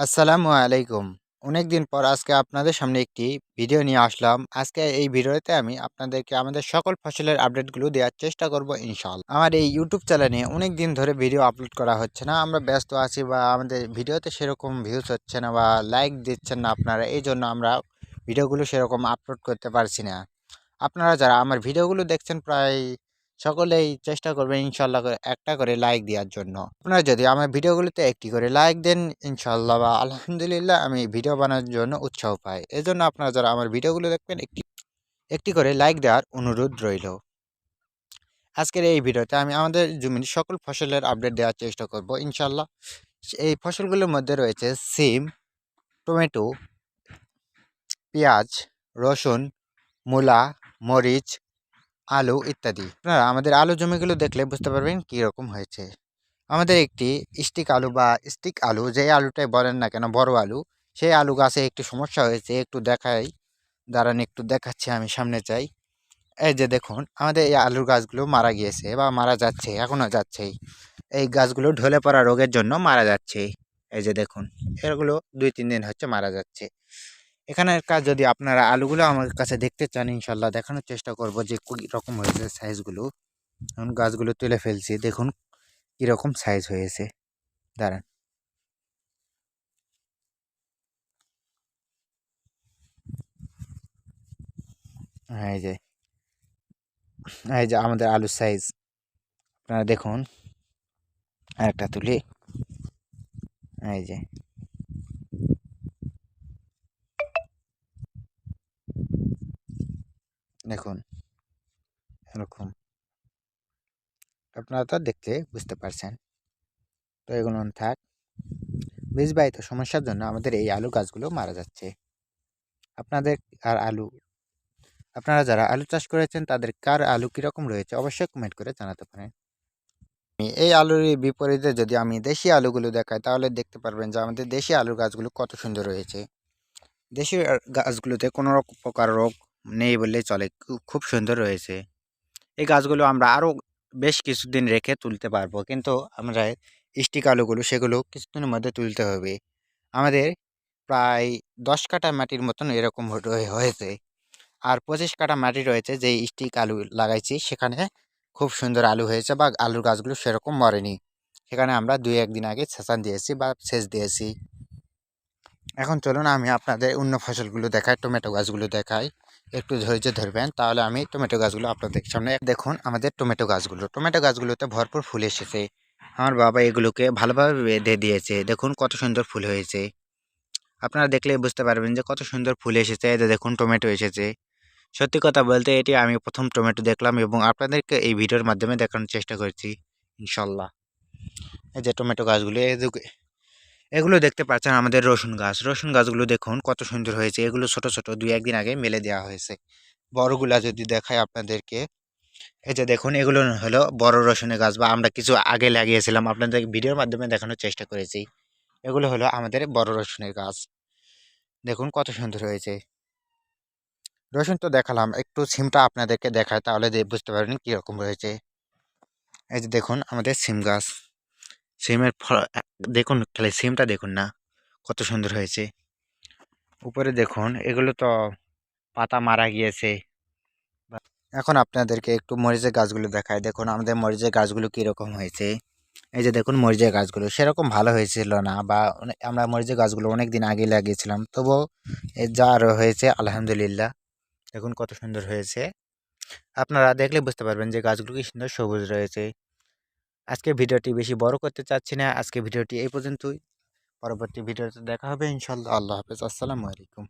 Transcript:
আসসালামু আলাইকুম। অনেকদিন পর আজকে আপনাদের সামনে একটি ভিডিও নিয়ে আসলাম। আজকে এই ভিডিওতে আমি আপনাদেরকে আমাদের সকল ফসলের আপডেটগুলো দেওয়ার চেষ্টা করব ইনশাআল্লাহ। আমার এই ইউটিউব চ্যানেলে অনেকদিন ধরে ভিডিও আপলোড করা হচ্ছে না। আমরা ব্যস্ত আছি বা আমাদের ভিডিওতে সেরকম ভিউজ হচ্ছে না বা লাইক দিচ্ছেন না আপনারা। এইজন্য আমরা ভিডিওগুলো সেরকম আপলোড করতে পারছি না। আপনারা যারা আমার ভিডিওগুলো দেখছেন প্রায় সকলেই চেষ্টা করবেন ইনশাল্লাহ করে একটা করে লাইক দেওয়ার জন্য। আপনারা যদি আমার ভিডিওগুলোতে একটি করে লাইক দেন ইনশাল্লাহ বা আলহামদুলিল্লাহ আমি ভিডিও বানানোর জন্য উৎসাহ পাই। এজন্য আপনারা যারা আমার ভিডিওগুলো দেখবেন একটি একটি করে লাইক দেওয়ার অনুরোধ রইল। আজকের এই ভিডিওতে আমি আমাদের জমির সকল ফসলের আপডেট দেওয়ার চেষ্টা করব ইনশাল্লাহ। এই ফসলগুলোর মধ্যে রয়েছে সিম, টমেটো, পেঁয়াজ, রসুন, মূলা, মরিচ, আলু ইত্যাদি। আপনারা আমাদের আলু জমিগুলো দেখলে বুঝতে পারবেন কীরকম হয়েছে। আমাদের একটি স্টিক আলু যে আলুটাই বলেন না কেন বড় আলু, সেই আলু গাছে একটু সমস্যা হয়েছে। একটু দেখাই, দাঁড়ান একটু দেখাচ্ছি, আমি সামনে চাই। এই যে দেখুন আমাদের এই আলুর গাছগুলো মারা গিয়েছে বা মারা যাচ্ছে, এখনও যাচ্ছেই। এই গাছগুলো ঢলে পড়া রোগের জন্য মারা যাচ্ছে। এই যে দেখুন এগুলো 2-3 দিন হচ্ছে মারা যাচ্ছে। এখানের কাজ যদি আপনারা আলুগুলো আমার কাছে দেখতে চান ইনশাল্লাহ দেখানোর চেষ্টা করব যে কী রকম হয়েছে সাইজগুলো। এখন গাছগুলো তুলে ফেলছি, দেখুন কীরকম সাইজ হয়েছে। দাঁড়ান, হ্যাঁ এই যে আমাদের আলুর সাইজ আপনারা দেখুন। আরেকটা তুলি, এই যে দেখুন এরকম। আপনারা তো দেখতে বুঝতে পারছেন। তো এগুলো থাক, বীজবাহিত সমস্যার জন্য আমাদের এই আলু গাছগুলো মারা যাচ্ছে। আপনাদের আর আলু আপনারা যারা আলু চাষ করেছেন তাদের কার আলু কীরকম রয়েছে অবশ্যই কমেন্ট করে জানাতে পারেন। এই আলুর বিপরীতে যদি আমি দেশি আলুগুলো দেখাই তাহলে দেখতে পারবেন যে আমাদের দেশি আলুর গাছগুলো কত সুন্দর রয়েছে। দেশি গাছগুলোতে কোনো প্রকার রোগ নেই বললেই চলে, খুব সুন্দর রয়েছে। এই গাছগুলো আমরা আরও বেশ কিছুদিন রেখে তুলতে পারবো, কিন্তু আমরা স্টিক আলুগুলো সেগুলো কিছুদিনের মধ্যে তুলতে হবে। আমাদের প্রায় 10 কাঠা মাটির মতন এরকম হয়েছে। আর 25 কাঠা মাটি রয়েছে যেই স্টিক আলু লাগাইছি, সেখানে খুব সুন্দর আলু হয়েছে বা আলুর গাছগুলো সেরকম মরেনি। সেখানে আমরা 2-1 দিন আগে সেচান দিয়েছি বা সেচ দিয়েছি। এখন চলুন আমি আপনাদের অন্য ফসলগুলো দেখাই, টমেটো গাছগুলো দেখাই। একটু ধৈর্য ধরবেন, তাহলে আমি টমেটো গাছগুলো আপনাদের সামনে দেখুন। আমাদের টমেটো গাছগুলোতে ভরপুর ফুল এসেছে। আমার বাবা এগুলোকে ভালোভাবে বেঁধে দিয়েছে, দেখুন কত সুন্দর ফুল হয়েছে। আপনারা দেখলে বুঝতে পারবেন যে কত সুন্দর ফুল এসেছে। এই যে দেখুন টমেটো এসেছে। সত্যি কথা বলতে এটি আমি প্রথম টমেটো দেখলাম এবং আপনাদেরকে এই ভিডিওর মাধ্যমে দেখানোর চেষ্টা করছি ইনশাল্লাহ। এই যে টমেটো গাছগুলো, এগুলো দেখতে পাচ্ছেন আমাদের রসুন গাছগুলো দেখুন কত সুন্দর হয়েছে। এগুলো ছোট ছোট 2-1 দিন আগে মেলে দেওয়া হয়েছে। বড়গুলা যদি দেখায় আপনাদেরকে, এই যে দেখুন এগুলো হলো বড় রসুনের গাছ বা আমরা কিছু আগে লাগিয়েছিলাম, আপনাদের ভিডিওর মাধ্যমে দেখানোর চেষ্টা করেছি। এগুলো হলো আমাদের বড় রসুনের গাছ, দেখুন কত সুন্দর হয়েছে। রসুন তো দেখালাম, একটু সিমটা আপনাদেরকে দেখায় তাহলে বুঝতে পারবেন কীরকম রয়েছে। এই যে দেখুন আমাদের সিম গাছ, সিমের দেখুন খালি সিমটা দেখুন না কত সুন্দর হয়েছে। উপরে দেখুন এগুলো তো পাতা মারা গিয়েছে। এখন আপনাদেরকে একটু মরিচের গাছগুলো দেখায়, দেখুন আমাদের মরিচের গাছগুলো কীরকম হয়েছে। এই যে দেখুন মরিচের গাছগুলো সেরকম ভালো হয়েছিল না, বা আমরা মরিচের গাছগুলো অনেক দিন আগে লাগিয়েছিলাম, তবুও যা আরও হয়েছে আলহামদুলিল্লাহ। দেখুন কত সুন্দর হয়েছে। আপনারা দেখলে বুঝতে পারবেন যে গাছগুলো কি সুন্দর সবুজ রয়েছে। আজকে ভিডিওটি বেশি বড় করতে চাচ্ছি না, আজকে ভিডিওটি এই পর্যন্তই। পরবর্তী ভিডিওতে দেখা হবে ইনশাল্লাহ। আল্লাহ হাফেজ, আসসালামু আলাইকুম।